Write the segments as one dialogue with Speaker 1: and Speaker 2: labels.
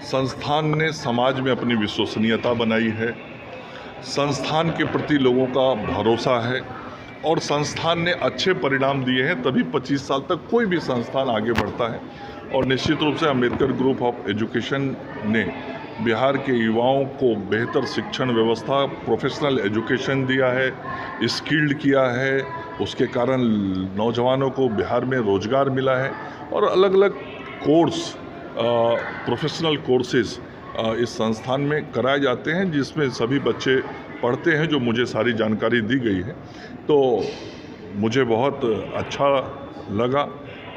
Speaker 1: संस्थान ने समाज में अपनी विश्वसनीयता बनाई है, संस्थान के प्रति लोगों का भरोसा है और संस्थान ने अच्छे परिणाम दिए हैं, तभी 25 साल तक कोई भी संस्थान आगे बढ़ता है। और निश्चित रूप से अम्बेडकर ग्रुप ऑफ एजुकेशन ने बिहार के युवाओं को बेहतर शिक्षण व्यवस्था, प्रोफेशनल एजुकेशन दिया है, स्किल्ड किया है, उसके कारण नौजवानों को बिहार में रोजगार मिला है और अलग अलग कोर्स, प्रोफेशनल कोर्सेज इस संस्थान में कराए जाते हैं, जिसमें सभी बच्चे पढ़ते हैं, जो मुझे सारी जानकारी दी गई है। तो मुझे बहुत अच्छा लगा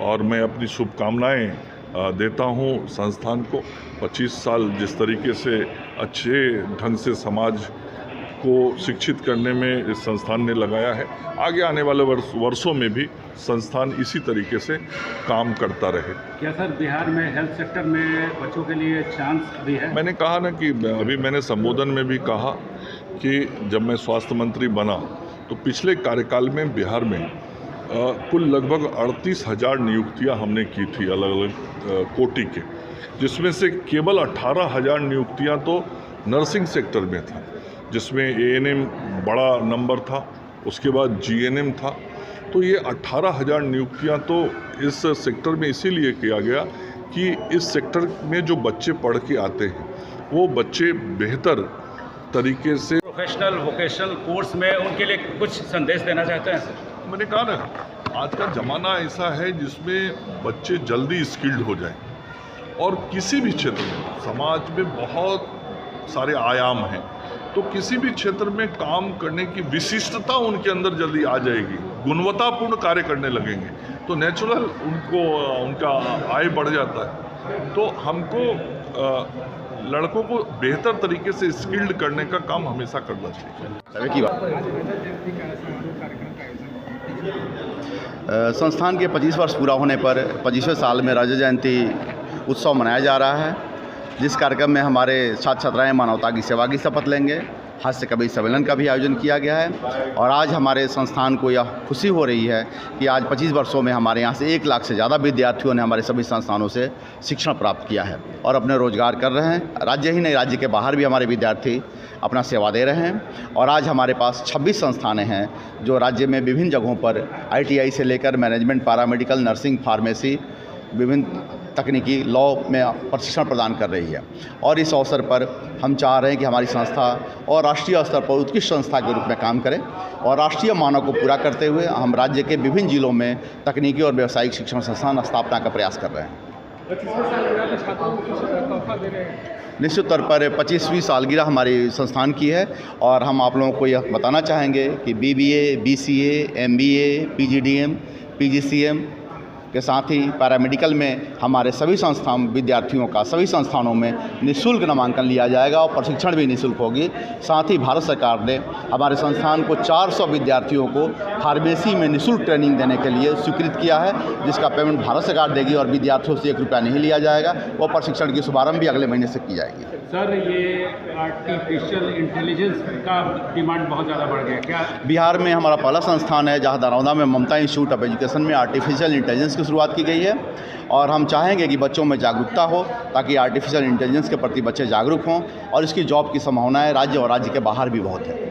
Speaker 1: और मैं अपनी शुभकामनाएं देता हूं संस्थान को। 25 साल जिस तरीके से अच्छे ढंग से समाज को शिक्षित करने में इस संस्थान ने लगाया है, आगे आने वाले वर्षों में भी संस्थान इसी तरीके से काम करता रहे।
Speaker 2: क्या सर बिहार में हेल्थ सेक्टर में बच्चों के लिए चांस भी है? मैंने
Speaker 1: कहा ना कि अभी मैंने संबोधन में भी कहा कि जब मैं स्वास्थ्य मंत्री बना तो पिछले कार्यकाल में बिहार में कुल लगभग 38,000 नियुक्तियां हमने की थी अलग अलग कोटि के, जिसमें से केवल 18,000 नियुक्तियां तो नर्सिंग सेक्टर में था, जिसमें एएनएम बड़ा नंबर था, उसके बाद जीएनएम था। तो ये 18,000 नियुक्तियां तो इस सेक्टर में इसीलिए किया गया कि इस सेक्टर में जो बच्चे पढ़ के आते हैं वो बच्चे बेहतर तरीके से
Speaker 2: प्रोफेशनल वोकेशनल कोर्स में उनके लिए कुछ संदेश देना चाहते हैं सर?
Speaker 1: मैंने कहा ना, आज का ज़माना ऐसा है जिसमें बच्चे जल्दी स्किल्ड हो जाएं और किसी भी क्षेत्र में समाज में बहुत सारे आयाम हैं, तो किसी भी क्षेत्र में काम करने की विशिष्टता उनके अंदर जल्दी आ जाएगी, गुणवत्तापूर्ण कार्य करने लगेंगे तो नेचुरल उनका आय बढ़ जाता है। तो हमको लड़कों को बेहतर तरीके से स्किल्ड करने का काम हमेशा करना चाहिए।
Speaker 3: संस्थान के 25 वर्ष पूरा होने पर 25वें साल में रजत जयंती उत्सव मनाया जा रहा है, जिस कार्यक्रम में हमारे छात्र छात्राएँ मानवता की सेवा की शपथ लेंगे। हास्य कवि सम्मेलन का भी आयोजन किया गया है और आज हमारे संस्थान को यह खुशी हो रही है कि आज 25 वर्षों में हमारे यहाँ से 1 लाख से ज़्यादा विद्यार्थियों ने हमारे सभी संस्थानों से शिक्षण प्राप्त किया है और अपने रोजगार कर रहे हैं। राज्य ही नहीं, राज्य के बाहर भी हमारे विद्यार्थी अपना सेवा दे रहे हैं और आज हमारे पास 26 संस्थानें हैं जो राज्य में विभिन्न जगहों पर ITI से लेकर मैनेजमेंट, पैरामेडिकल, नर्सिंग, फार्मेसी, विभिन्न तकनीकी, लॉ में प्रशिक्षण प्रदान कर रही है। और इस अवसर पर हम चाह रहे हैं कि हमारी संस्था और राष्ट्रीय स्तर पर उत्कृष्ट संस्था के रूप में काम करें और राष्ट्रीय मानक को पूरा करते हुए हम राज्य के विभिन्न जिलों में तकनीकी और व्यावसायिक शिक्षण संस्थान स्थापना का प्रयास कर रहे हैं। निश्चित तौर पर 25वीं सालगिरह हमारी संस्थान की है और हम आप लोगों को यह बताना चाहेंगे कि BBA, BCA, MBA, PGDM, PGCM के साथ ही पैरामेडिकल में हमारे सभी संस्थान विद्यार्थियों का सभी संस्थानों में निःशुल्क नामांकन लिया जाएगा और प्रशिक्षण भी निःशुल्क होगी। साथ ही भारत सरकार ने हमारे संस्थान को 400 विद्यार्थियों को फार्मेसी में निःशुल्क ट्रेनिंग देने के लिए स्वीकृत किया है, जिसका पेमेंट भारत सरकार देगी और विद्यार्थियों से 1 रुपया नहीं लिया जाएगा। वो प्रशिक्षण की शुभारंभ भी अगले महीने से की जाएगी।
Speaker 2: सर, ये आर्टिफिशियल इंटेलिजेंस का डिमांड बहुत ज़्यादा बढ़ गया क्या?
Speaker 3: बिहार में हमारा पहला संस्थान है जहाँ दरौंदा में ममता इंस्टीट्यूट ऑफ एजुकेशन में आर्टिफिशियल इंटेलिजेंस की शुरुआत की गई है और हम चाहेंगे कि बच्चों में जागरूकता हो ताकि आर्टिफिशियल इंटेलिजेंस के प्रति बच्चे जागरूक हों और इसकी जॉब की संभावनाएं राज्य और राज्य के बाहर भी बहुत है।